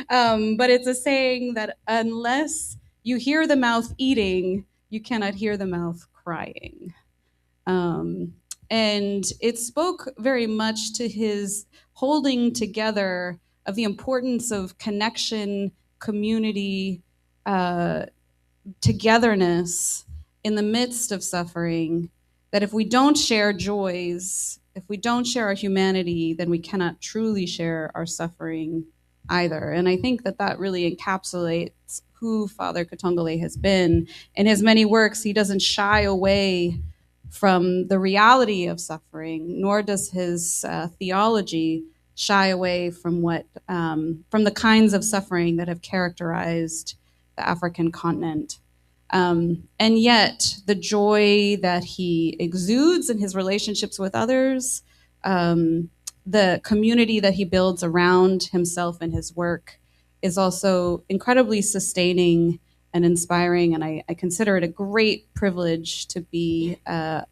But it's a saying that unless you hear the mouth eating, you cannot hear the mouth crying. Um, and it spoke very much to his holding together of the importance of connection, community, uh, togetherness in the midst of suffering. That if we don't share joys, if we don't share our humanity, then we cannot truly share our suffering either. And I think that that really encapsulates who Father Katongole has been. In his many works, he doesn't shy away from the reality of suffering, nor does his theology shy away from from the kinds of suffering that have characterized the African continent. And yet, the joy that he exudes in his relationships with others, the community that he builds around himself and his work, is also incredibly sustaining and inspiring. And I consider it a great privilege to be a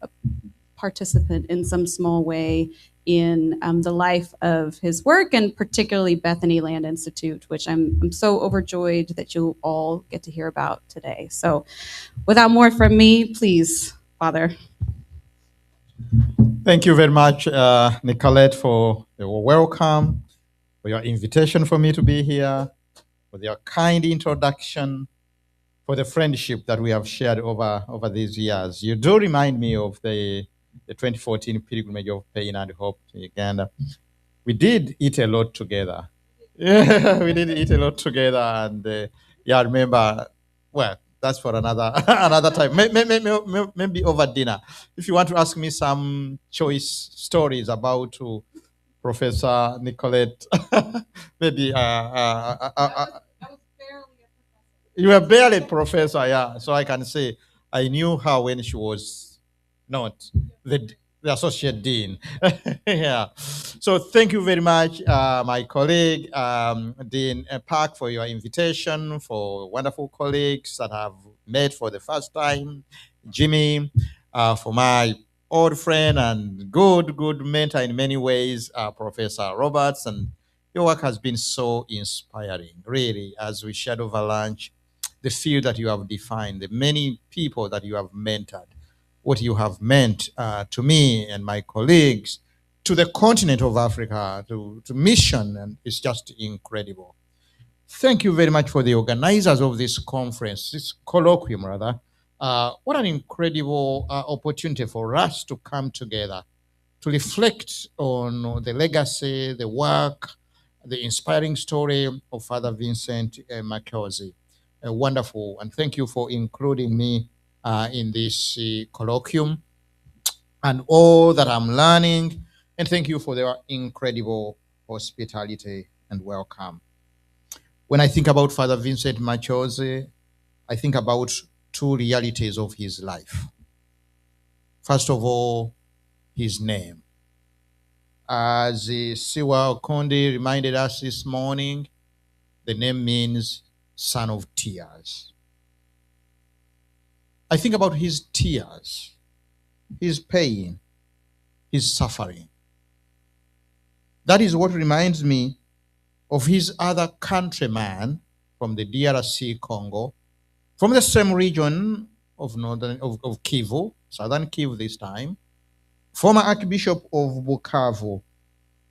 participant in some small way in the life of his work, and particularly Bethany Land Institute, which I'm so overjoyed that you'll all get to hear about today. So without more from me, please, Father. Thank you very much, Nicolette, for your welcome, for your invitation for me to be here, for your kind introduction, for the friendship that we have shared over these years. You do remind me of the 2014 pilgrimage of pain and hope to Uganda. We did eat a lot together. Yeah, we did eat a lot together, and yeah, I remember. Well, that's for another another time. Maybe over dinner. If you want to ask me some choice stories about Professor Nicolette, maybe you were barely a professor, yeah. So I can say I knew her when she was not the associate dean. Yeah. So thank you very much, my colleague, Dean Park, for your invitation, for wonderful colleagues that have met for the first time. Jimmy, for my old friend and good mentor in many ways, Professor Roberts. And your work has been so inspiring, really, as we shared over lunch, the field that you have defined, the many people that you have mentored, what you have meant to me and my colleagues, to the continent of Africa, to mission, and it's just incredible. Thank you very much for the organizers of this conference, this colloquium rather. What an incredible opportunity for us to come together to reflect on the legacy, the work, the inspiring story of Father Vincent Machozi. Wonderful, and thank you for including me in this colloquium and all that I'm learning. And thank you for their incredible hospitality and welcome. When I think about Father Vincent Machozi, I think about two realities of his life. First of all, his name. As Siwa Okondi reminded us this morning, the name means son of tears. I think about his tears, his pain, his suffering. That is what reminds me of his other countryman from the DRC Congo, from the same region of Kivu, southern Kivu this time, former Archbishop of Bukavu,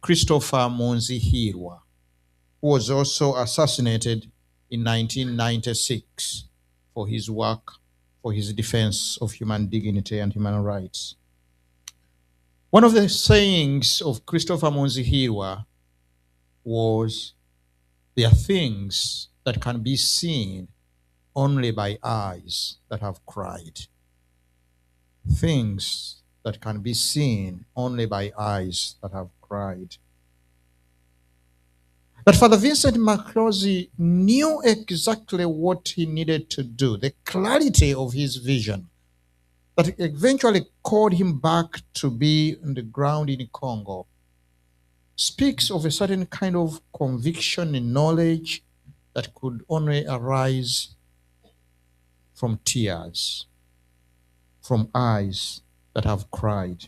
Christopher Monzihirwa, who was also assassinated in 1996 for his work for his defense of human dignity and human rights. One of the sayings of Christopher Monzihirwa was, there are things that can be seen only by eyes that have cried. Things that can be seen only by eyes that have cried. But Father Vincent Machozi knew exactly what he needed to do, the clarity of his vision that eventually called him back to be on the ground in Congo, speaks of a certain kind of conviction and knowledge that could only arise from tears, from eyes that have cried.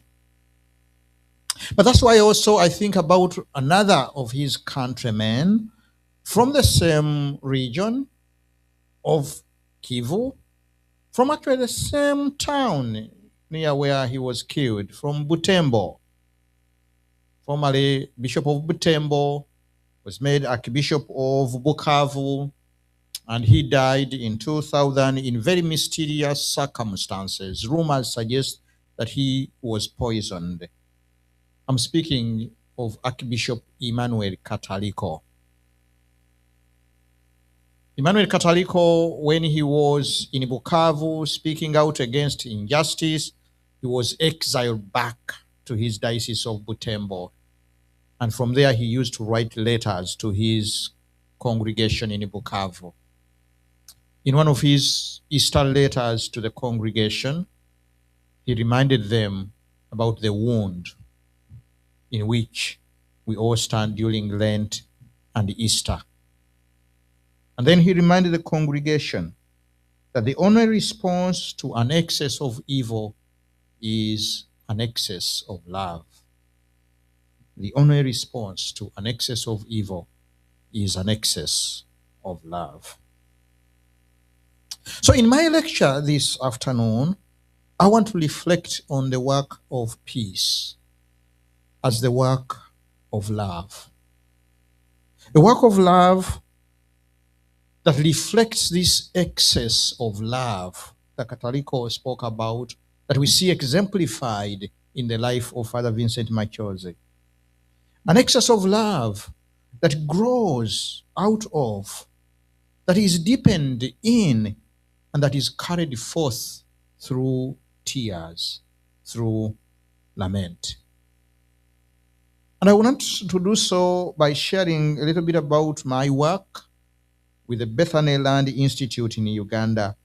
But that's why also I think about another of his countrymen, from the same region of Kivu, from actually the same town near where he was killed, from Butembo. Formerly Bishop of Butembo, was made Archbishop of Bukavu, and he died in 2000 in very mysterious circumstances. Rumors suggest that he was poisoned. I'm speaking of Archbishop Emmanuel Katongole. Emmanuel Katongole, when he was in Bukavu speaking out against injustice, he was exiled back to his diocese of Butembo. And from there, he used to write letters to his congregation in Bukavu. In one of his Easter letters to the congregation, he reminded them about the wound in which we all stand during Lent and Easter. And then he reminded the congregation that the only response to an excess of evil is an excess of love. The only response to an excess of evil is an excess of love. So in my lecture this afternoon, I want to reflect on the work of peace as the work of love. A work of love that reflects this excess of love that Katongole spoke about, that we see exemplified in the life of Father Vincent Machozi. An excess of love that grows out of, that is deepened in, and that is carried forth through tears, through lament. And I want to do so by sharing a little bit about my work with the Bethany Land Institute in Uganda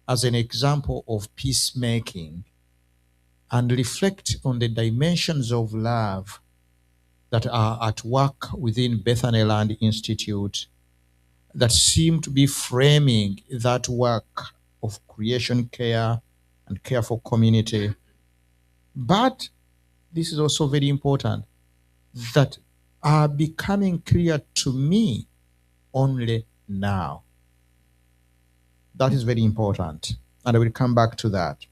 as an example of peacemaking, and reflect on the dimensions of love that are at work within Bethany Land Institute that seem to be framing that work of creation care and care for community. But this is also very important, that are becoming clear to me only now. That is very important, and I will come back to that.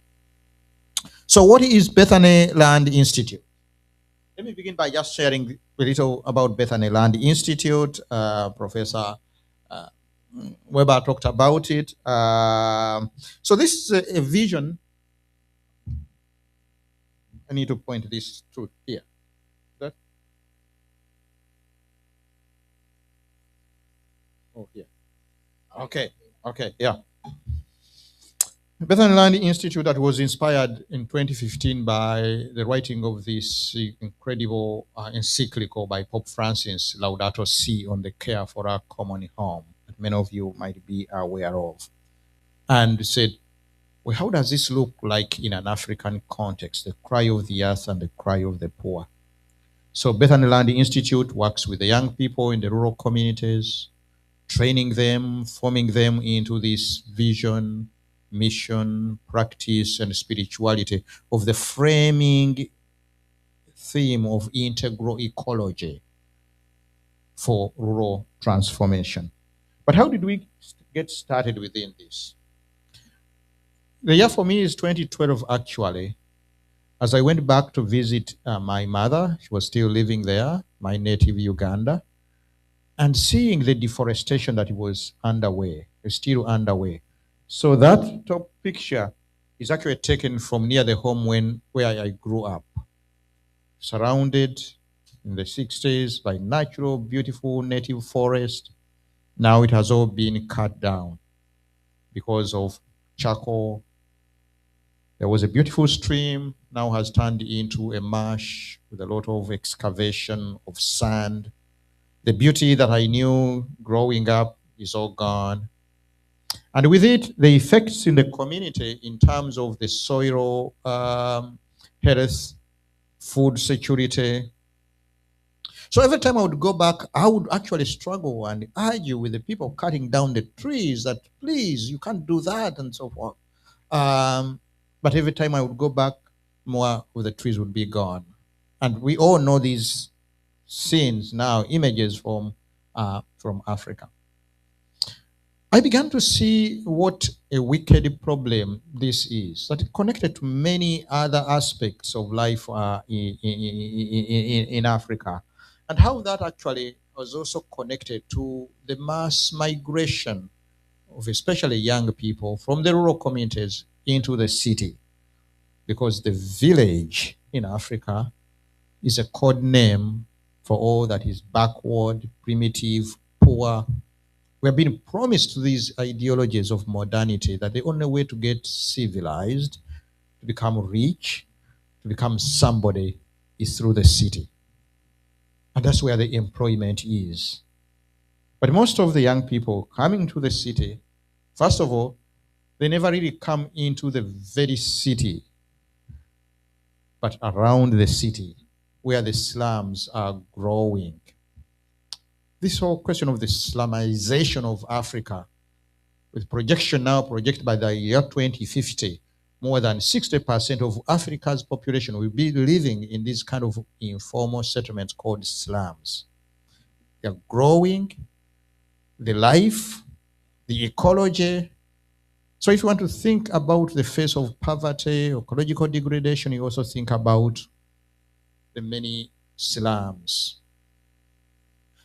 So what is Bethany Land Institute? Let me begin by just sharing a little about Bethany Land Institute. Professor Weber talked about it. So this is a vision. I need to point this to here. That? Oh, here. Okay, yeah. Bethany Land Institute that was inspired in 2015 by the writing of this incredible encyclical by Pope Francis, Laudato Si, on the care for our common home, that many of you might be aware of, and said, well, how does this look like in an African context, the cry of the earth and the cry of the poor? So Bethany Land Institute works with the young people in the rural communities, training them, forming them into this vision, mission, practice, and spirituality of the framing theme of integral ecology for rural transformation. But how did we get started within this? The year for me is 2012, actually, as I went back to visit my mother. She was still living there, my native Uganda, and seeing the deforestation that was underway, is still underway. So that top picture is actually taken from near the home where I grew up, surrounded in the 60s by natural, beautiful native forest. Now it has all been cut down because of charcoal. There was a beautiful stream, now has turned into a marsh with a lot of excavation of sand. The beauty that I knew growing up is all gone. And with it, the effects in the community in terms of the soil health, food security. So every time I would go back, I would actually struggle and argue with the people cutting down the trees that, please, you can't do that, and so forth. But every time I would go back, more of the trees would be gone. And we all know these scenes now, images from from Africa. I began to see what a wicked problem this is, that it connected to many other aspects of life in Africa, and how that actually was also connected to the mass migration of especially young people from the rural communities into the city, because the village in Africa is a code name for all that is backward, primitive, poor. We have been promised these ideologies of modernity, that the only way to get civilized, to become rich, to become somebody, is through the city. And that's where the employment is. But most of the young people coming to the city, first of all, they never really come into the very city, but around the city, where the slums are growing. This whole question of the Islamization of Africa, with projection now projected by the year 2050, more than 60% of Africa's population will be living in these kind of informal settlements called slums. They're growing, the life, the ecology. So if you want to think about the face of poverty, ecological degradation, you also think about the many slums.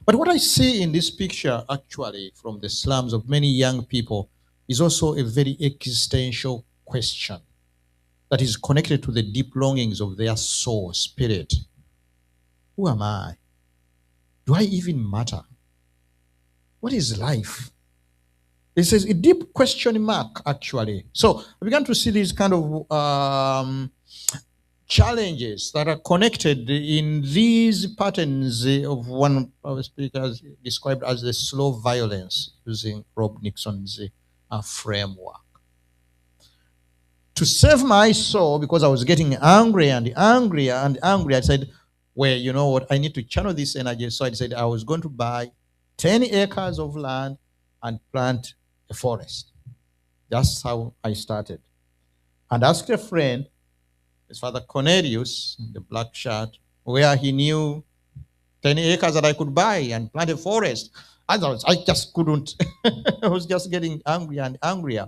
But what I see in this picture, actually, from the slums of many young people, is also a very existential question that is connected to the deep longings of their soul, spirit. Who am I? Do I even matter? What is life? This is a deep question mark, actually. So I began to see these kind of challenges that are connected in these patterns of one of the speakers described as the slow violence, using Rob Nixon's framework. To save my soul, because I was getting angry and angrier and angrier, I said, well, you know what, I need to channel this energy. So I decided I was going to buy 10 acres of land and plant a forest. That's how I started. And asked a friend, his father Cornelius, the black shirt, where he knew 10 acres that I could buy and plant a forest. I just couldn't. I was just getting angrier and angrier.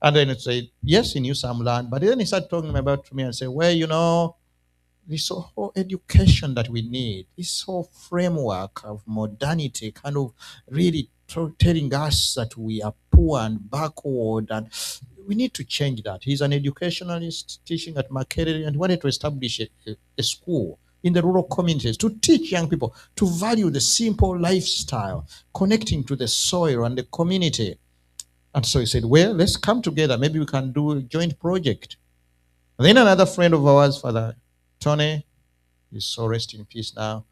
And then he said, yes, he knew some land. But then he started talking about to me and said, well, you know, this whole education that we need, this whole framework of modernity kind of really telling us that we are poor and backward, and we need to change that. He's an educationalist teaching at Makerere, and wanted to establish a school in the rural communities to teach young people to value the simple lifestyle, connecting to the soil and the community. And so he said, well, let's come together. Maybe we can do a joint project. And then another friend of ours, Father Tony, he's so rest in peace now,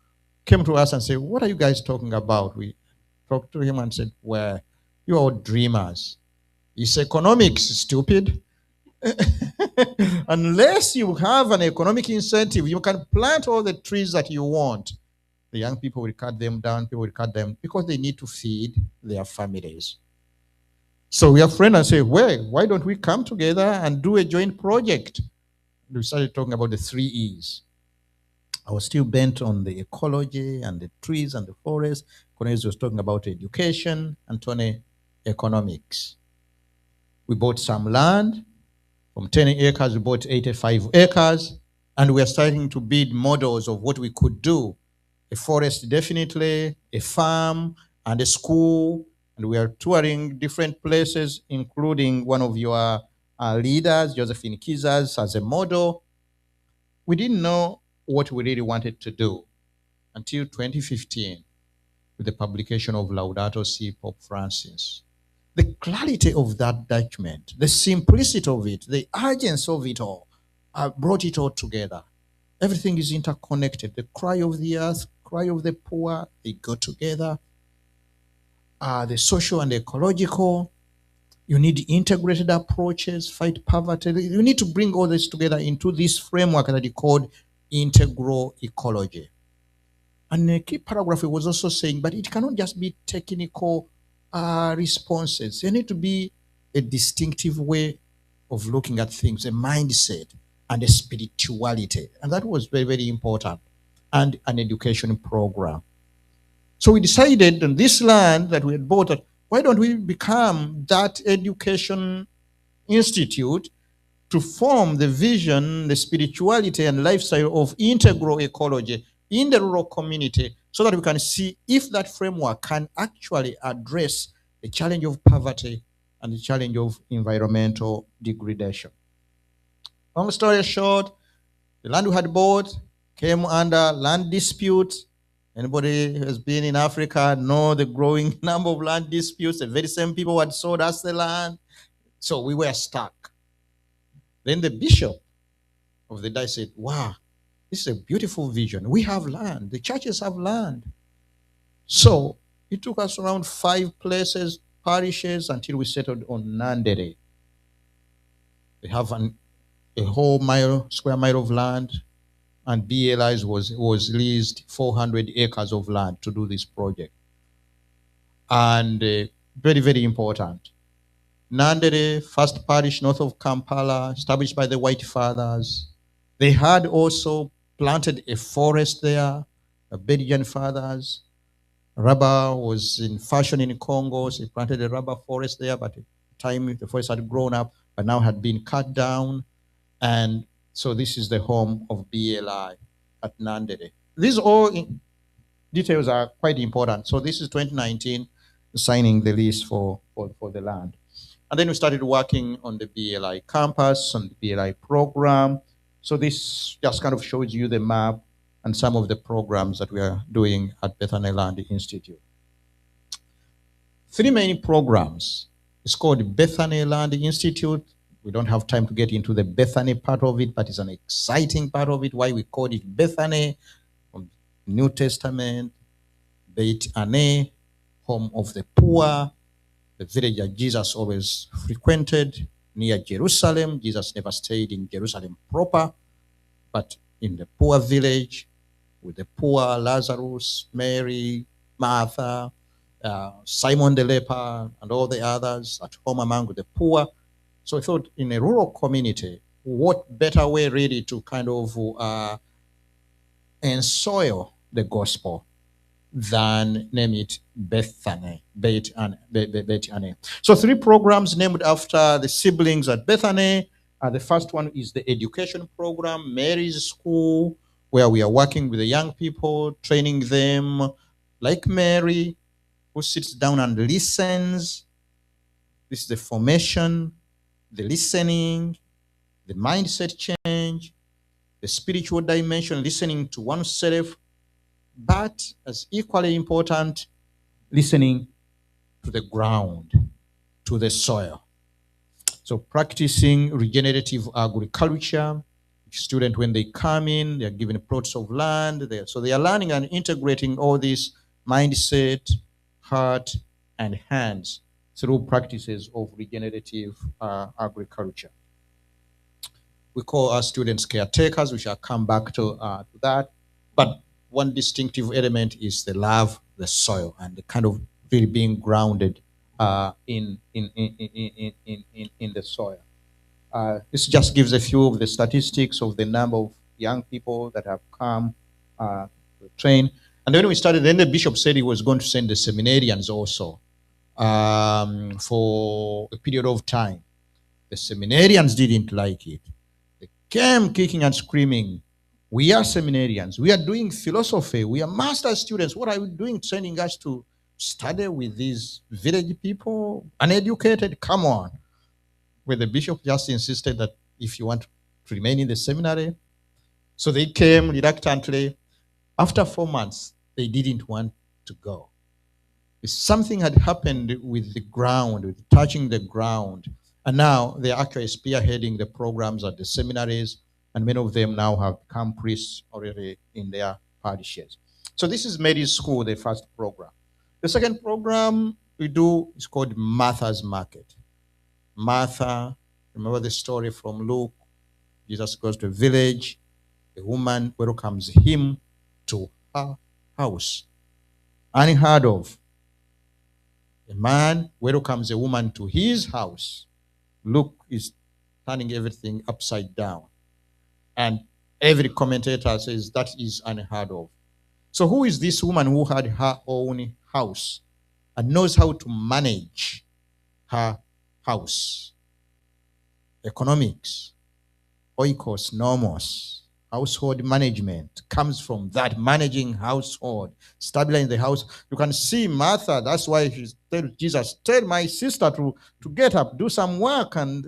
came to us and said, what are you guys talking about? We talked to him and said, well, you're all dreamers. Is economics stupid? Unless you have an economic incentive, you can plant all the trees that you want. The young people will cut them down, people will cut them because they need to feed their families. So we are friends and say, well, why don't we come together and do a joint project? We started talking about the 3 E's. I was still bent on the ecology and the trees and the forest. Cornelius was talking about education, and Tony, economics. We bought some land. From 10 acres, we bought 85 acres. And we are starting to build models of what we could do. A forest, definitely, a farm, and a school. And we are touring different places, including one of your leaders, Josephine Kizas, as a model. We didn't know what we really wanted to do until 2015 with the publication of Laudato Si Pope Francis. The clarity of that document, the simplicity of it, the urgency of it all, brought it all together. Everything is interconnected. The cry of the earth, cry of the poor, they go together. The social and ecological. You need integrated approaches, fight poverty. You need to bring all this together into this framework that is called integral ecology. And a key paragraph was also saying, but it cannot just be technical responses. There need to be a distinctive way of looking at things, a mindset and a spirituality. And that was very, very important. And an education program. So we decided on this land that we had bought, that why don't we become that education institute to form the vision, the spirituality, and lifestyle of integral ecology in the rural community, so that we can see if that framework can actually address the challenge of poverty and the challenge of environmental degradation. Long story short, the land we had bought came under land dispute. Anybody who has been in Africa know the growing number of land disputes. The very same people who had sold us the land. So we were stuck. Then the bishop of the day said, wow, this is a beautiful vision. We have land. The churches have land. So it took us around 5 places, parishes, until we settled on Nandere. They have a whole square mile of land, and BLI's was leased 400 acres of land to do this project. And very, very important. Nandere, first parish north of Kampala, established by the White Fathers. They had also planted a forest there, the Belgian Fathers. Rubber was in fashion in Congo, so they planted a rubber forest there, but at the time the forest had grown up, but now had been cut down. And so this is the home of BLI at Nandere. These all details are quite important. So this is 2019, signing the lease for the land. And then we started working on the BLI campus, on the BLI program. So this just kind of shows you the map and some of the programs that we are doing at Bethany Land Institute. 3 main programs. It's called Bethany Land Institute. We don't have time to get into the Bethany part of it, but it's an exciting part of it, why we called it Bethany, from New Testament, Beit Ane, home of the poor, the village that Jesus always frequented, near Jerusalem. Jesus never stayed in Jerusalem proper, but in the poor village, with the poor, Lazarus, Mary, Martha, Simon the leper, and all the others at home among the poor. So I thought, in a rural community, what better way really to kind of ensoil the gospel than name it Bethany, Beit Ane. So 3 programs named after the siblings at Bethany. The first one is the education program, Mary's School, where we are working with the young people, training them like Mary, who sits down and listens. This is the formation, the listening, the mindset change, the spiritual dimension, listening to oneself, but as equally important, listening to the ground, to the soil. So practicing regenerative agriculture. Students, when they come in, they're given plots of land. So they are learning and integrating all this mindset, heart, and hands through practices of regenerative agriculture. We call our students caretakers. We shall come back to that. But one distinctive element is the love, the soil, and the kind of really being grounded in the soil. This just gives a few of the statistics of the number of young people that have come to train. And then we started, then the bishop said he was going to send the seminarians also for a period of time. The seminarians didn't like it. They came kicking and screaming, we are seminarians, we are doing philosophy, we are master students. What are you doing sending us to study with these village people, uneducated? Come on. Where the bishop just insisted that if you want to remain in the seminary. So they came reluctantly. After 4 months, they didn't want to go. Something had happened with the ground, with touching the ground. And now they're actually spearheading the programs at the seminaries, and many of them now have become priests already in their parishes. So this is Mary's School, the first program. The second program we do is called Martha's Market. Martha, remember the story from Luke? Jesus goes to a village. A woman welcomes him to her house. Unheard of. A man welcomes a woman to his house. Luke is turning everything upside down. And every commentator says that is unheard of. So who is this woman who had her own house and knows how to manage her house? Economics, oikos, nomos, household management comes from that, managing household, stabilizing the house. You can see Martha, that's why she told Jesus, tell my sister to get up, do some work, and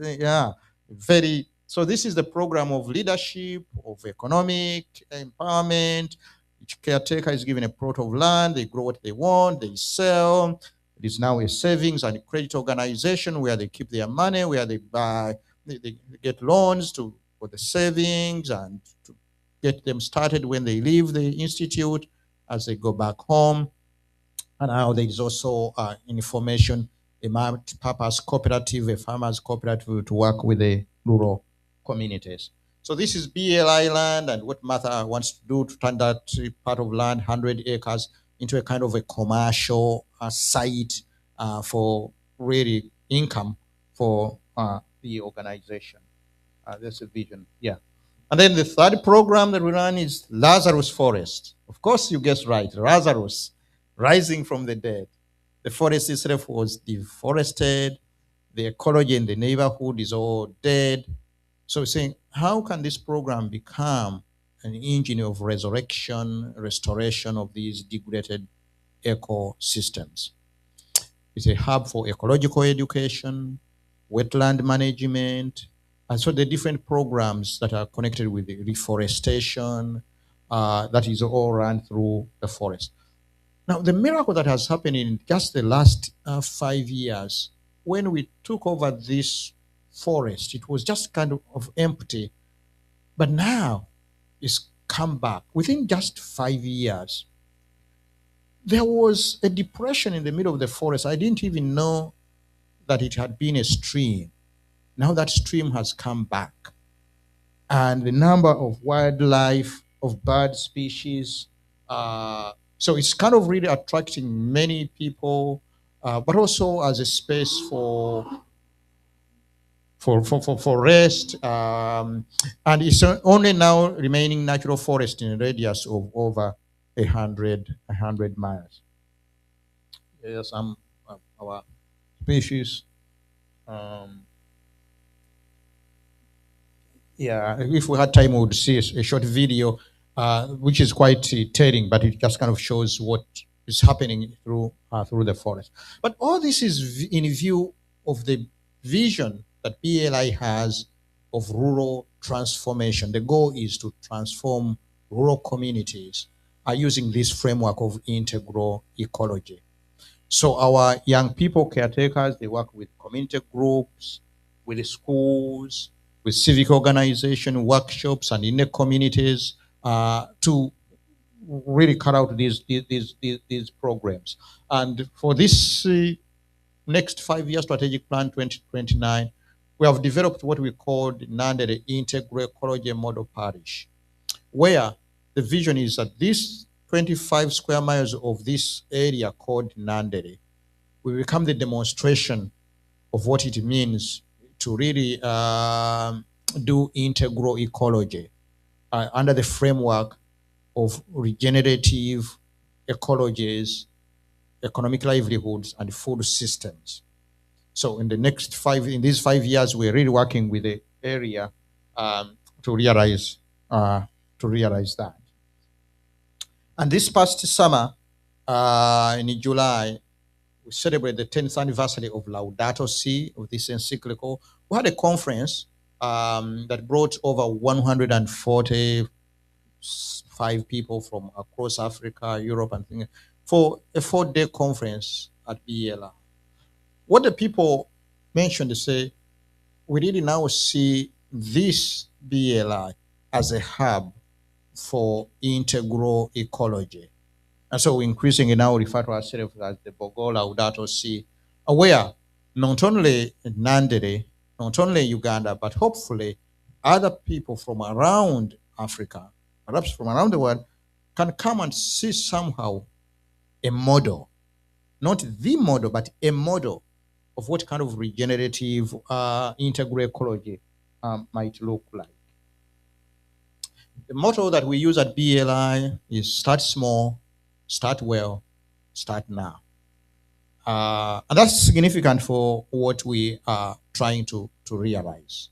so this is the program of leadership, of economic empowerment. Each caretaker is given a plot of land, they grow what they want, they sell. It is now a savings and credit organization where they keep their money, where they buy, they get loans for the savings and to get them started when they leave the institute as they go back home. And now there is also information, a multi-purpose cooperative, a farmers cooperative to work with the rural communities. So this is BLI land, and what Martha wants to do to turn that part of land, 100 acres, into a kind of a commercial site for really income for the organization. That's a vision, yeah. And then the third program that we run is Lazarus Forest. Of course, you guessed right, Lazarus, rising from the dead. The forest itself was deforested. The ecology in the neighborhood is all dead. So we're saying, how can this program become an engine of resurrection, restoration of these degraded ecosystems? It's a hub for ecological education, wetland management, and so the different programs that are connected with the reforestation, that is all run through the forest. Now, the miracle that has happened in just the last 5 years, when we took over this forest, it was just kind of empty, but now it's come back. Within just 5 years, there was a depression in the middle of the forest. I didn't even know that it had been a stream. Now that stream has come back. And the number of wildlife, of bird species, so it's kind of really attracting many people, but also as a space for rest. And it's only now remaining natural forest in a radius of over 100 miles. There's some of our species. Yeah, if we had time, we would see a short video, which is quite telling, but it just kind of shows what is happening through the forest. But all this is in view of the vision that BLI has of rural transformation. The goal is to transform rural communities using this framework of integral ecology. So our young people caretakers, they work with community groups, with the schools, with civic organization workshops, and in the communities to really cut out these programs. And for this next 5-year strategic plan 2029, we have developed what we call the Integral Ecology Model Parish, where the vision is that this 25 square miles of this area called Nandere will become the demonstration of what it means to really do integral ecology under the framework of regenerative ecologies, economic livelihoods, and food systems. So in these 5 years, we're really working with the area to realize that. And this past summer, in July, we celebrate the 10th anniversary of Laudato Si, of this encyclical. We had a conference that brought over 145 people from across Africa, Europe, and things for a 4-day conference at BLI. What the people mentioned, they say, we really now see this BLI as a hub for integral ecology. And so we increasingly now refer to ourselves as the Bogo Laudato Si, aware not only Nandere, not only Uganda, but hopefully other people from around Africa, perhaps from around the world, can come and see somehow a model, not the model, but a model of what kind of regenerative integral ecology might look like. The motto that we use at BLI is start small, Start well, start now. And that's significant for what we are trying to realize.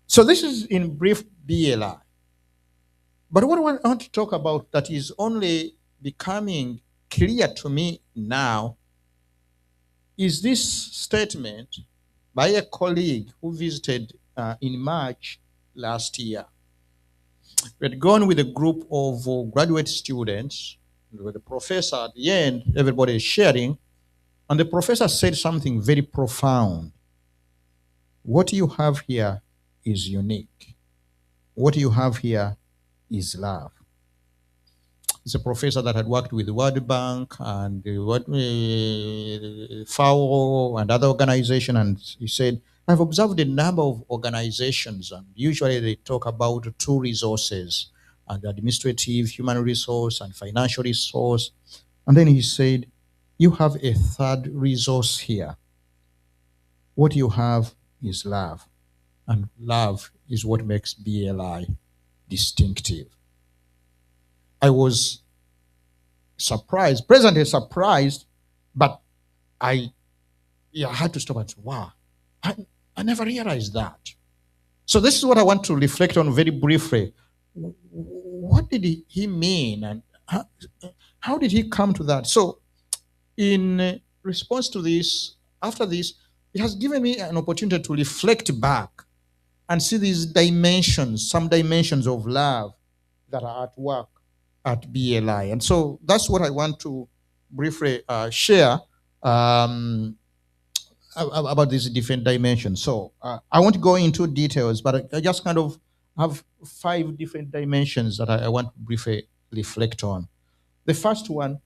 So this is in brief BLI. But what I want to talk about that is only becoming clear to me now is this statement by a colleague who visited in March last year. We had gone with a group of graduate students, with the professor at the end, everybody is sharing, and the professor said something very profound. What you have here is unique. What you have here is love. It's a professor that had worked with the World Bank and the FAO and other organizations, and he said, I've observed a number of organizations, and usually they talk about two resources, and the administrative, human resource, and financial resource. And then he said, you have a third resource here. What you have is love, and love is what makes BLI distinctive. I was surprised, presently surprised, but I had to stop and say, wow, I never realized that. So this is what I want to reflect on very briefly. What did he mean, and how did he come to that? So in response to this, after this, it has given me an opportunity to reflect back and see these dimensions, some dimensions of love that are at work at BLI. And so that's what I want to briefly share about these different dimensions. So I won't go into details, but I just kind of have 5 different dimensions that I want to briefly reflect on. The first one,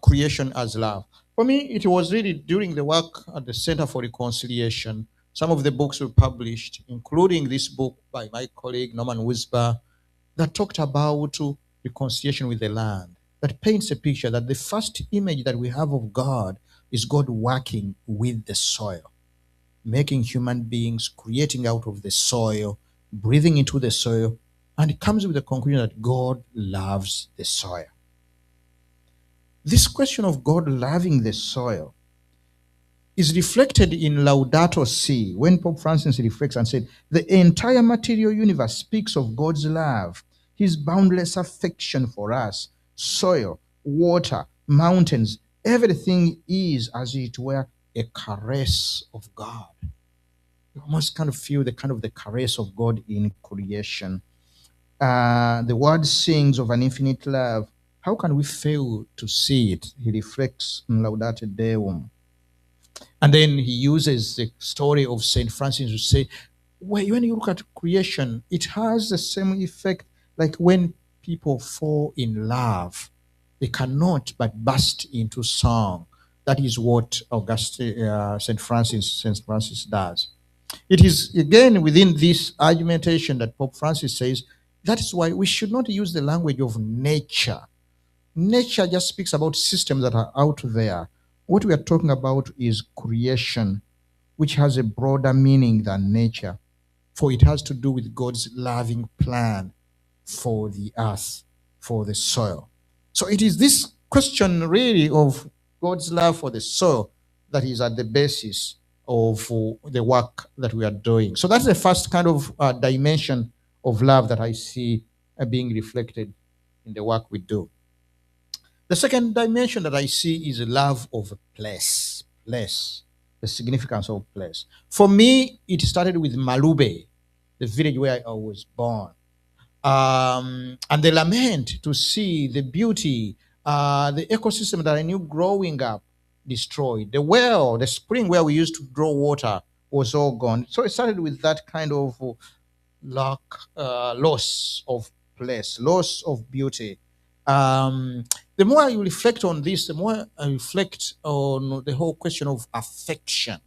creation as love. For me, it was really during the work at the Center for Reconciliation, some of the books were published, including this book by my colleague Norman Wisber, that talked about reconciliation with the land, that paints a picture that the first image that we have of God is God working with the soil, making human beings, creating out of the soil, breathing into the soil, and it comes with the conclusion that God loves the soil. This question of God loving the soil is reflected in Laudato Si, when Pope Francis reflects and said, the entire material universe speaks of God's love, his boundless affection for us. Soil, water, mountains, everything is, as it were, a caress of God. You almost kind of feel the caress of God in creation. The word sings of an infinite love. How can we fail to see it? He reflects in Laudate Deum. And then he uses the story of St. Francis to say, when you look at creation, it has the same effect like when people fall in love. They cannot but burst into song. That is what St. Francis does. It is again within this argumentation that Pope Francis says, that is why we should not use the language of nature. Nature just speaks about systems that are out there. What we are talking about is creation, which has a broader meaning than nature, for it has to do with God's loving plan for the earth, for the soil. So it is this question really of God's love for the soil that is at the basis of the work that we are doing. So that's the first kind of dimension of love that I see being reflected in the work we do. The second dimension that I see is the love of a place, the significance of place. For me, it started with Malube, the village where I was born. And the lament to see the beauty, the ecosystem that I knew growing up destroyed. The well, the spring where we used to draw water was all gone. So it started with that kind of loss of place, loss of beauty. The more I reflect on this, the more I reflect on the whole question of affection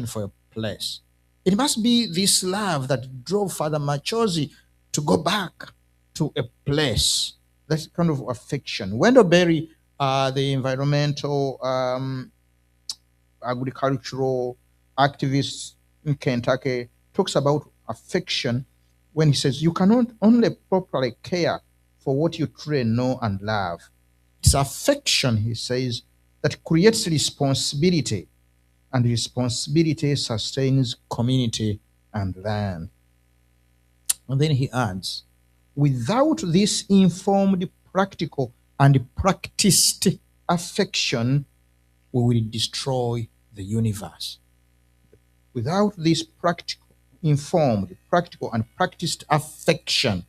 for a place. It must be this love that drove Father Machozi to go back to a place. That's kind of affection. Wendell Berry, the environmental, agricultural activist in Kentucky, talks about affection when he says you cannot only properly care for what you truly know and love. It's affection, he says, that creates responsibility, and responsibility sustains community and land. And then he adds, without this informed, practical, and practiced affection, we will destroy the universe. Without this practical, informed, practical, and practiced affection,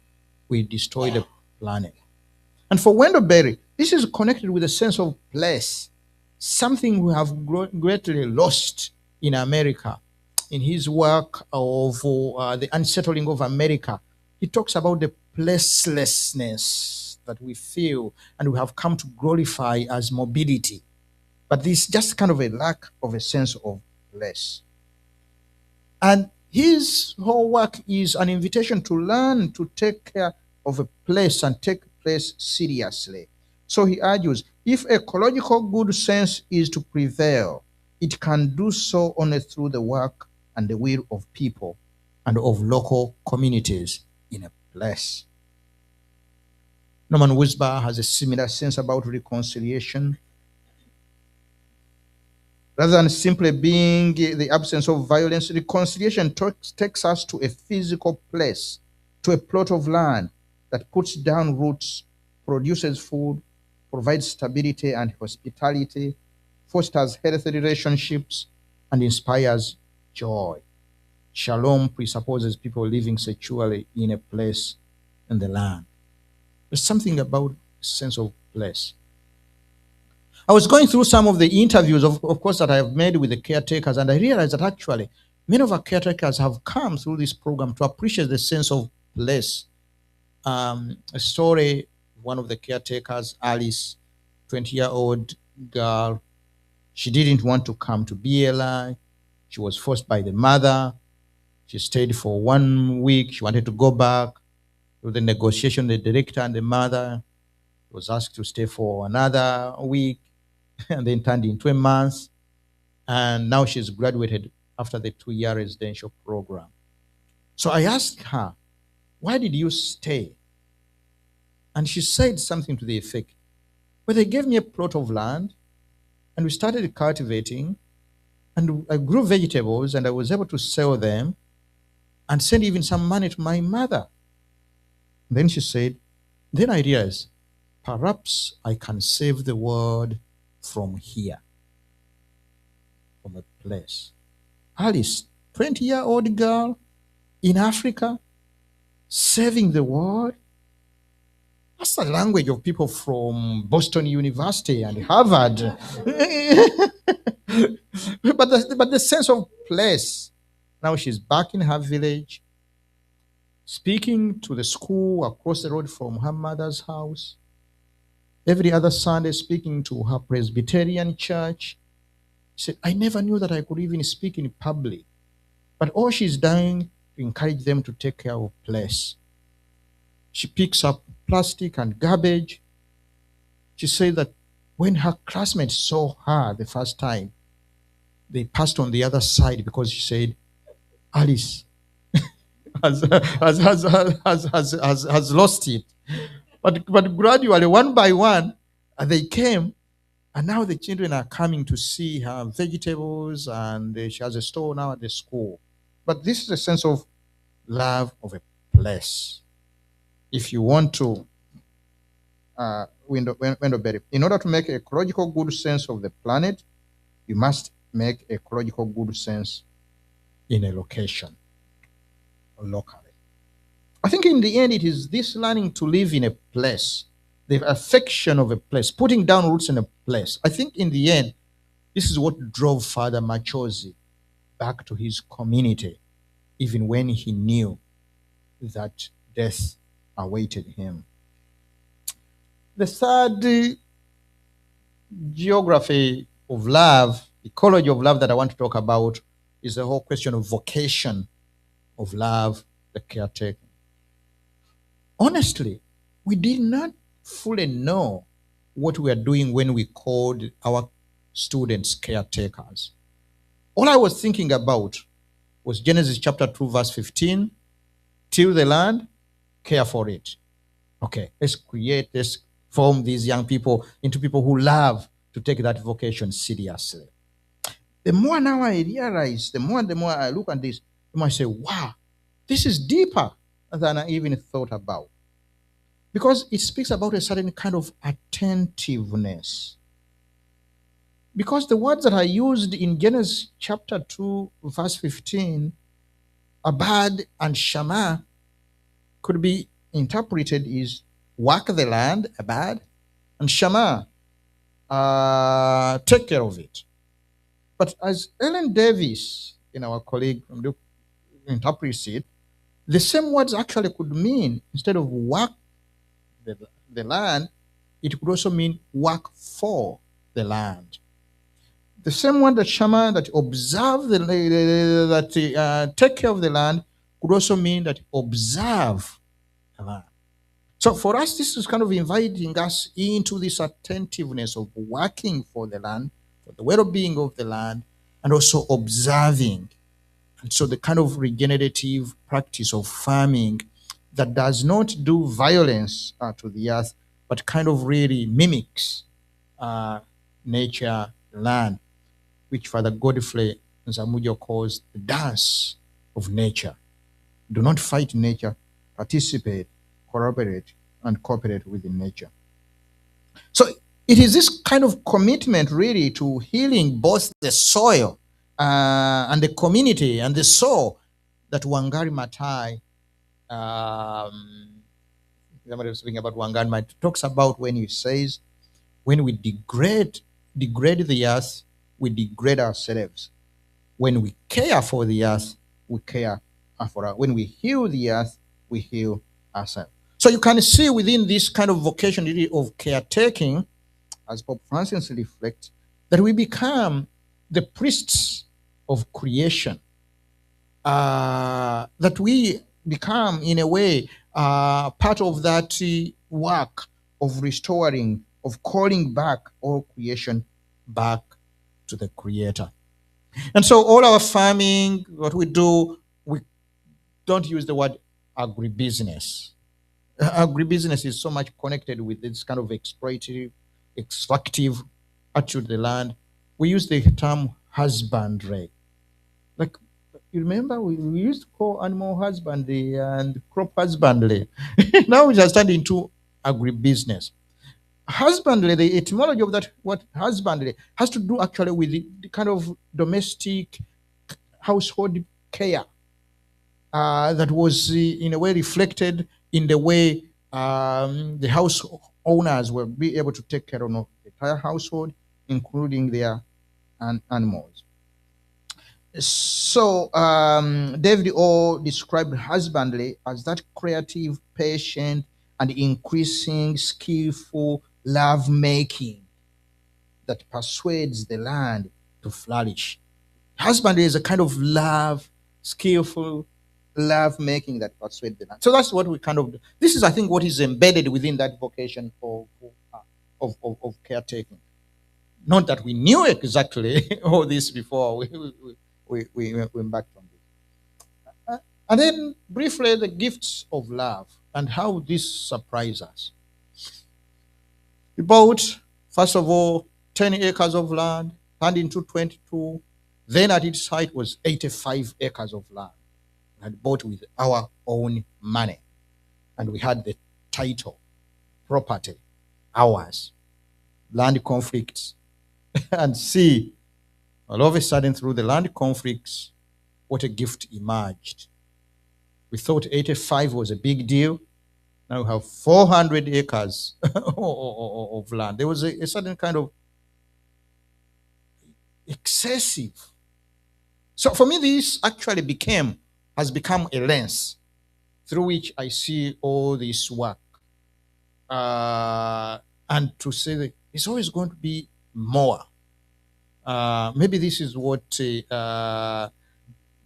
we destroy the planet. And for Wendell Berry, this is connected with a sense of place, something we have greatly lost in America. In his work of The Unsettling of America, he talks about the placelessness that we feel and we have come to glorify as mobility. But this is just kind of a lack of a sense of place. And his whole work is an invitation to learn to take care of a place and take place seriously. So he argues, if ecological good sense is to prevail, it can do so only through the work and the will of people and of local communities in a place. Norman Wisbar has a similar sense about reconciliation. Rather than simply being the absence of violence, reconciliation takes us to a physical place, to a plot of land that puts down roots, produces food, provides stability and hospitality, fosters healthy relationships, and inspires joy. Shalom presupposes people living securely in a place in the land. There's something about a sense of place. I was going through some of the interviews, of course, that I have made with the caretakers, and I realized that actually many of our caretakers have come through this program to appreciate the sense of place. A story, one of the caretakers, Alice, 20-year-old girl, she didn't want to come to BLI. She was forced by the mother. She stayed for 1 week. She wanted to go back. Through the negotiation, the director and the mother was asked to stay for another week, and then turned into a month. And now she's graduated after the 2-year residential program. So I asked her, why did you stay? And she said something to the effect, well, they gave me a plot of land, and we started cultivating, and I grew vegetables, and I was able to sell them and send even some money to my mother. And then she said, then I realized, perhaps I can save the world from here, from a place. Alice, 20-year-old girl in Africa, saving the world. That's the language of people from Boston University and Harvard. but the sense of place. Now she's back in her village, speaking to the school across the road from her mother's house. Every other Sunday, speaking to her Presbyterian church. She said, I never knew that I could even speak in public. But all she's doing to encourage them to take care of place. She picks up plastic and garbage. She said that when her classmates saw her the first time, they passed on the other side because she said, Alice has lost it. But gradually, one by one, they came, and now the children are coming to see her vegetables, and she has a store now at the school. But this is a sense of love of a place. If you want to, in order to make ecological good sense of the planet, you must make ecological good sense in a location, locally. I think in the end, it is this learning to live in a place, the affection of a place, putting down roots in a place. I think in the end, this is what drove Father Machozi back to his community, even when he knew that death awaited him. The third geography of love, ecology of love that I want to talk about is the whole question of vocation of love, the caretaker. Honestly, we did not fully know what we were doing when we called our students caretakers. All I was thinking about was Genesis chapter 2, verse 15, till the land, care for it. Okay, let's create, let's form these young people into people who love to take that vocation seriously. The more now I realize, the more I look at this, the more I say, wow, this is deeper than I even thought about. Because it speaks about a certain kind of attentiveness. Because the words that are used in Genesis chapter 2, verse 15, abad and shama, could be interpreted as work the land, abad, and shama, take care of it. But as Ellen Davis, our colleague from the interprets it, the same words actually could mean, instead of work the, the land, it could also mean work for the land. The same one that Shama, that observe that take care of the land, could also mean that observe the land. So for us, this is kind of inviting us into this attentiveness of working for the land, for the well-being of the land, and also observing. And so the kind of regenerative practice of farming that does not do violence to the earth, but kind of really mimics nature, land, which Father Godfrey Nzamujo calls the dance of nature. Do not fight nature, participate, collaborate, and cooperate with nature. So it is this kind of commitment really to healing both the soil and the community and the soul that Wangari Maathai, somebody was speaking about Wangari Maathai, talks about when he says, when we degrade the earth, we degrade ourselves. When we care for the earth, we care for our. When we heal the earth, we heal ourselves. So you can see within this kind of vocation really of caretaking, as Pope Francis reflects, that we become the priests of creation. That we become, in a way, part of that work of restoring, of calling back all creation back to the Creator. And so all our farming, what we do, we don't use the word agribusiness. Agribusiness is so much connected with this kind of exploitative, extractive attitude to the land. We use the term husbandry. Like, you remember, we used to call animal husbandry and crop husbandry. Now we just turned into agribusiness. Husbandry, the etymology of that what husbandry has to do actually with the kind of domestic household care that was in a way reflected in the way the house owners will be able to take care of the entire household, including their animals. So David O described husbandry as that creative, patient, and increasing skillful love making that persuades the land to flourish. Husbandry is a kind of love, skillful love making that persuades the land. So that's what we kind of do. This is, I think, what is embedded within that vocation of caretaking. Not that we knew exactly all this before we embarked on this. And then briefly, the gifts of love and how this surprised us. We bought, first of all, 10 acres of land, turned into 22. Then at its site was 85 acres of land. We had bought with our own money. And we had the title, property, ours, land conflicts. And see, all of a sudden, through the land conflicts, what a gift emerged. We thought 85 was a big deal. Now we have 400 acres of land. There was a certain kind of excessive. So for me, this actually has become a lens through which I see all this work. And to say that it's always going to be more. Maybe this is what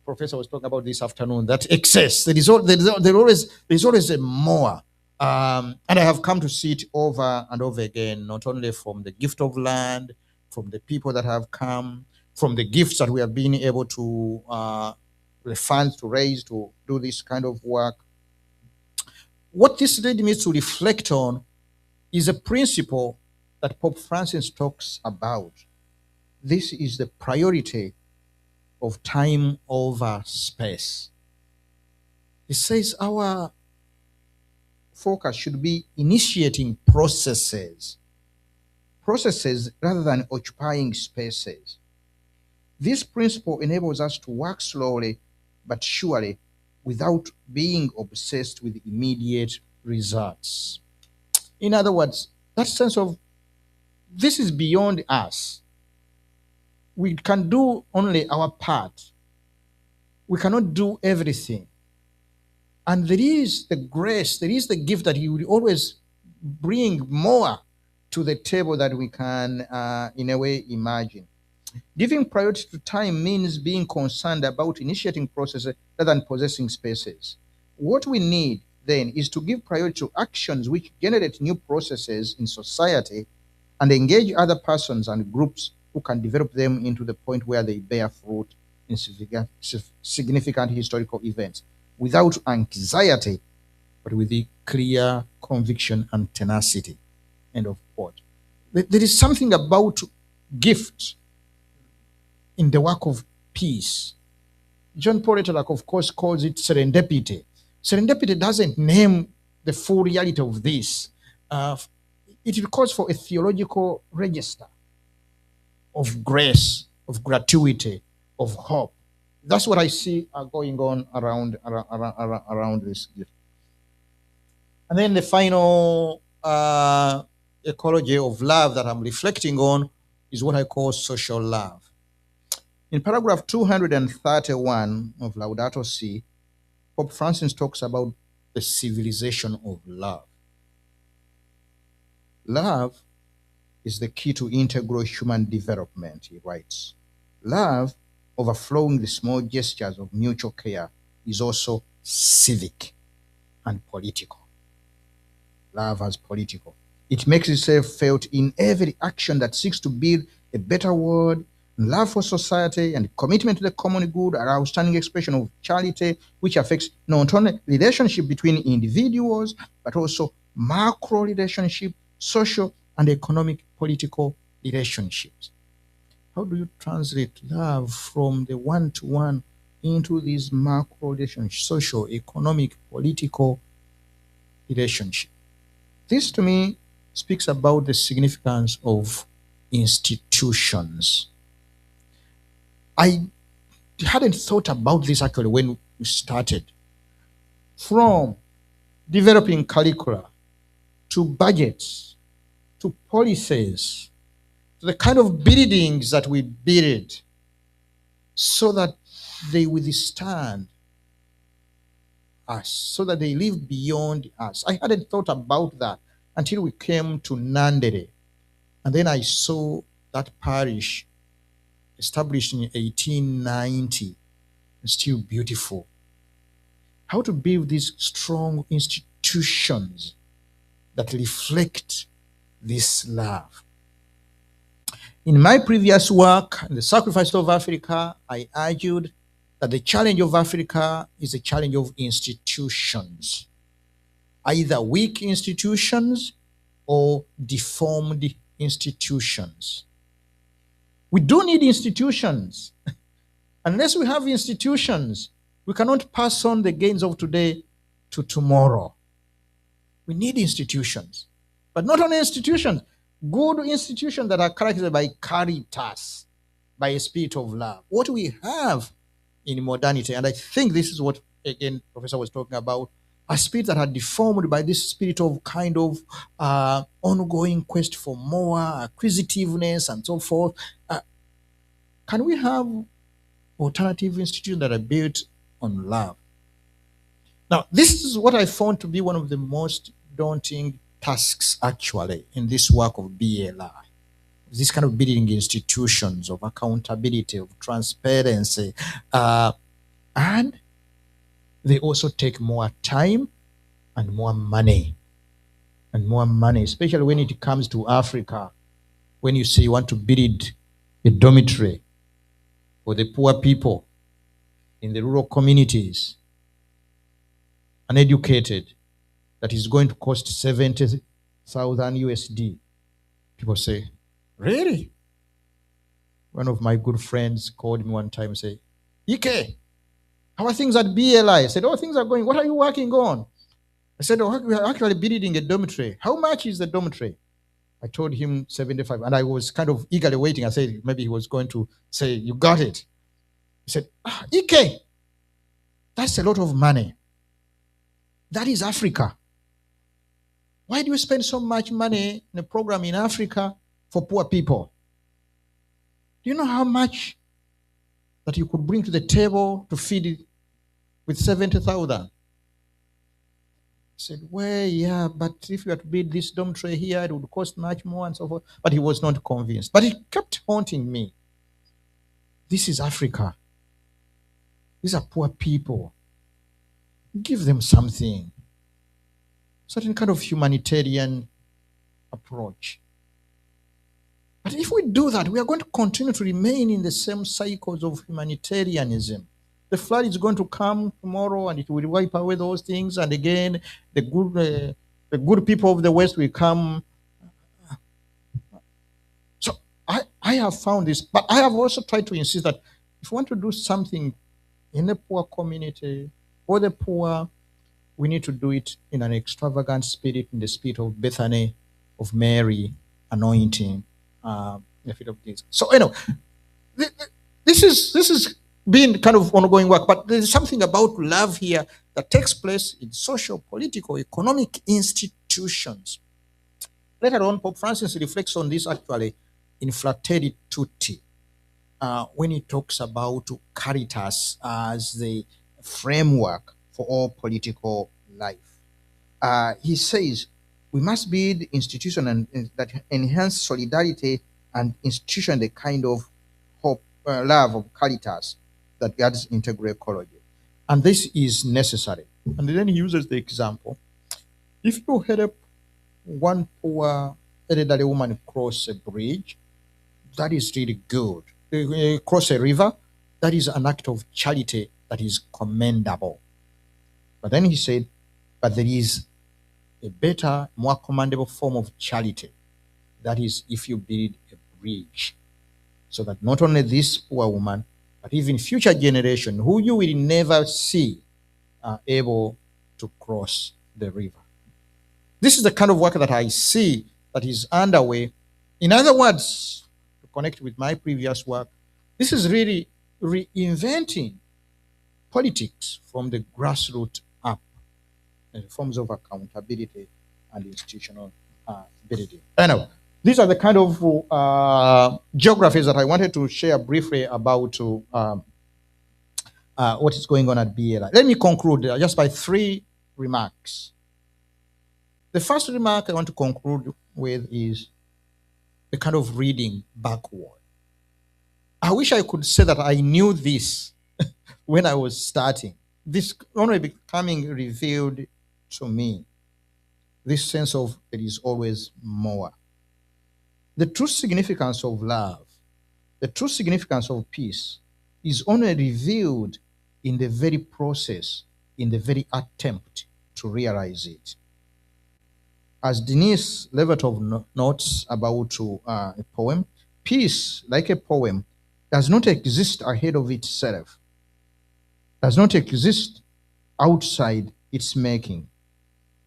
Professor was talking about this afternoon, that excess. There's always a more. And I have come to see it over and over again, not only from the gift of land, from the people that have come, from the gifts that we have been able to, the funds to raise to do this kind of work. What this led me to reflect on is a principle that Pope Francis talks about. This is the priority of time over space. He says our focus should be initiating processes rather than occupying spaces. This principle enables us to work slowly but surely without being obsessed with immediate results. In other words, that sense of this is beyond us. We can do only our part. We cannot do everything. And there is the grace, there is the gift that He will always bring more to the table that we can, in a way, imagine. Giving priority to time means being concerned about initiating processes rather than possessing spaces. What we need then is to give priority to actions which generate new processes in society and engage other persons and groups who can develop them into the point where they bear fruit in significant historical events without anxiety, but with the clear conviction and tenacity. End of quote. There is something about gift in the work of peace. John Paul Lederach, of course, calls it serendipity. Serendipity doesn't name the full reality of this. It calls for a theological register of grace, of gratuity, of hope. That's what I see going on around this gift. And then the final ecology of love that I'm reflecting on is what I call social love. In paragraph 231 of Laudato Si, Pope Francis talks about the civilization of love. Love is the key to integral human development, he writes. Love, overflowing the small gestures of mutual care, is also civic and political. Love as political. It makes itself felt in every action that seeks to build a better world. Love for society and commitment to the common good are outstanding expression of charity, which affects not only relationship between individuals, but also macro relationship, social and economic political relationships. How do you translate love from the one-to-one into these macro relationships, social, economic, political relationship? This to me speaks about the significance of institutions. I hadn't thought about this actually when we started. From developing curricula, to budgets, to policies, to the kind of buildings that we build so that they withstand us, so that they live beyond us. I hadn't thought about that until we came to Nandere. And then I saw that parish established in 1890, and still beautiful. How to build these strong institutions that reflect this love. In my previous work, The Sacrifice of Africa, I argued that the challenge of Africa is a challenge of institutions, either weak institutions or deformed institutions. We do need institutions. Unless we have institutions, we cannot pass on the gains of today to tomorrow. We need institutions. But not only institutions, good institutions that are characterized by caritas, by a spirit of love. What we have in modernity, and I think this is what, again, Professor was talking about, a spirit that are deformed by this spirit of kind of ongoing quest for more, acquisitiveness, and so forth. Can we have alternative institutions that are built on love? Now, this is what I found to be one of the most daunting tasks, actually, in this work of BLI. This kind of building institutions of accountability, of transparency, and they also take more time and more money. And more money, especially when it comes to Africa, when you say you want to build a dormitory for the poor people in the rural communities, uneducated, that is going to cost 70,000 USD. People say, really? One of my good friends called me one time and said, Ike, how are things at BLI? I said, oh, things are going. What are you working on? I said, oh, we are actually building a dormitory. How much is the dormitory? I told him 75, and I was kind of eagerly waiting. I said maybe he was going to say, you got it. He said, Ike, that's a lot of money. That is Africa. Why do you spend so much money in a program in Africa for poor people? Do you know how much that you could bring to the table to feed it with 70,000? I said, well, yeah, but if you had to build this dormitory here, it would cost much more and so forth. But he was not convinced. But he kept haunting me. This is Africa. These are poor people. Give them something. Certain kind of humanitarian approach. But if we do that, we are going to continue to remain in the same cycles of humanitarianism. The flood is going to come tomorrow and it will wipe away those things. And again, the good people of the West will come. So I have found this, but I have also tried to insist that if we want to do something in the poor community or the poor, we need to do it in an extravagant spirit, in the spirit of Bethany, of Mary, anointing, the feet of Jesus. So, this is being kind of ongoing work, but there's something about love here that takes place in social, political, economic institutions. Later on, Pope Francis reflects on this actually in Fratelli Tutti, when he talks about caritas as the framework for all political life. He says we must build institutions that enhance solidarity and institution the kind of hope, love of caritas that guards integral ecology. And this is necessary. And then he uses the example. If you help one poor elderly woman cross a bridge, that is really good. Cross a river, that is an act of charity that is commendable. But then he said, but there is a better, more commendable form of charity. That is if you build a bridge so that not only this poor woman, but even future generation who you will never see are able to cross the river. This is the kind of work that I see that is underway. In other words, to connect with my previous work, this is really reinventing politics from the grassroots up in forms of accountability and institutional ability. Anyway, these are the kind of geographies that I wanted to share briefly about what is going on at BLI. Let me conclude just by 3 remarks. The first remark I want to conclude with is a kind of reading backward. I wish I could say that I knew this when I was starting. This only becoming revealed to me. This sense of there is always more. The true significance of love, the true significance of peace is only revealed in the very process, in the very attempt to realize it. As Denise Levertov notes about a poem, peace, like a poem, does not exist ahead of itself, does not exist outside its making.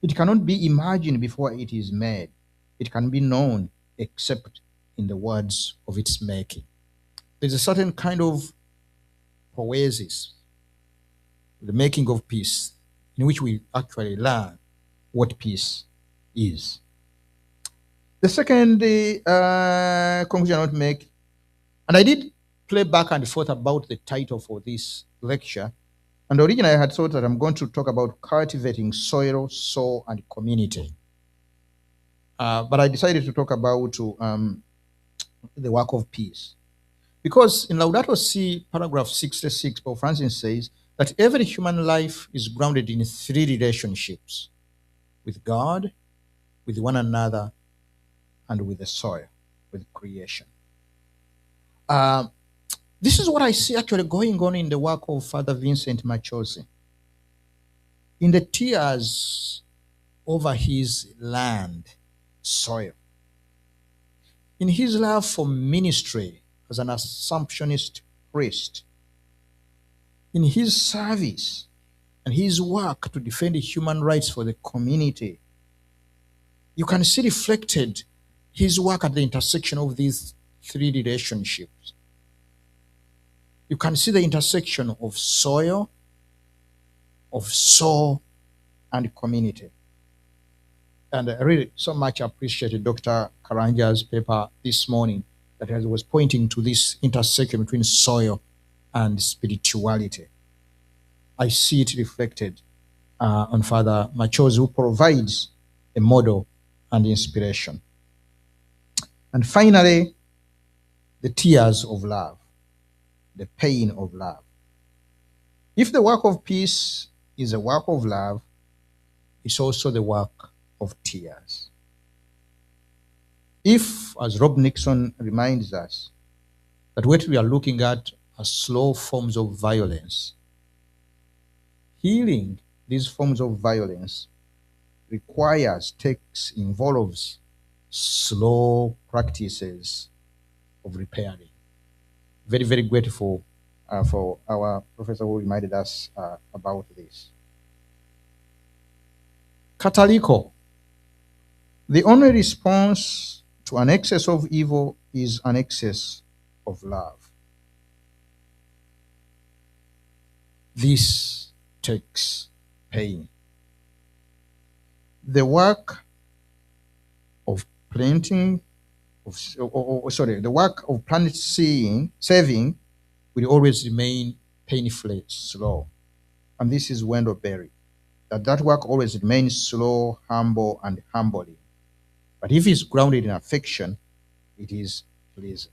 It cannot be imagined before it is made. It can be known except in the words of its making. There's a certain kind of poesis, the making of peace, in which we actually learn what peace is. The second conclusion I want to make, and I did play back and forth about the title for this lecture, and originally I had thought that I'm going to talk about cultivating soil, soul, and community. But I decided to talk about the work of peace. Because in Laudato Si, paragraph 66, Pope Francis says that every human life is grounded in 3 relationships: with God, with one another, and with the soil, with creation. This is what I see actually going on in the work of Father Vincent Machozi. In the tears over his land, soil. In his love for ministry as an Assumptionist priest, in his service and his work to defend human rights for the community, you can see reflected his work at the intersection of these three relationships. You can see the intersection of soil, of soul, and community. And I really so much appreciated Dr. Karanja's paper this morning that was pointing to this intersection between soil and spirituality. I see it reflected on Father Machozi, who provides a model and inspiration. And finally, the tears of love, the pain of love. If the work of peace is a work of love, it's also the work of tears. If, as Rob Nixon reminds us, that what we are looking at are slow forms of violence, healing these forms of violence involves slow practices of repairing. Very, very grateful for our professor who reminded us about this. Kataliko. The only response to an excess of evil is an excess of love. This takes pain. The work of planting, the work of planet saving will always remain painfully slow. And this is Wendell Berry, that work always remains slow, humble, and humbling. But if it's grounded in affection, it is pleasing.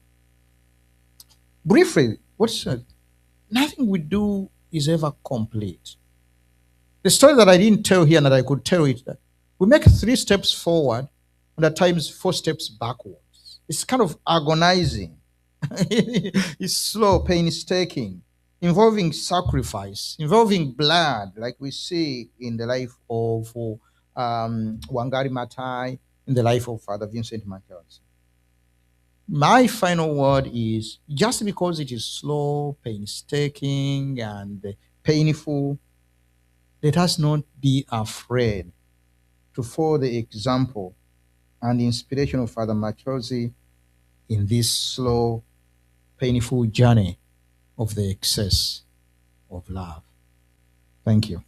Briefly, nothing we do is ever complete. The story that I didn't tell here and that I could tell it, that we make 3 steps forward and at times 4 steps backwards. It's kind of agonizing. It's slow, painstaking, involving sacrifice, involving blood, like we see in the life of Wangari Maathai, in the life of Father Vincent Machozi. My final word is, just because it is slow, painstaking, and painful, let us not be afraid to follow the example and the inspiration of Father Machozi in this slow, painful journey of the excess of love. Thank you.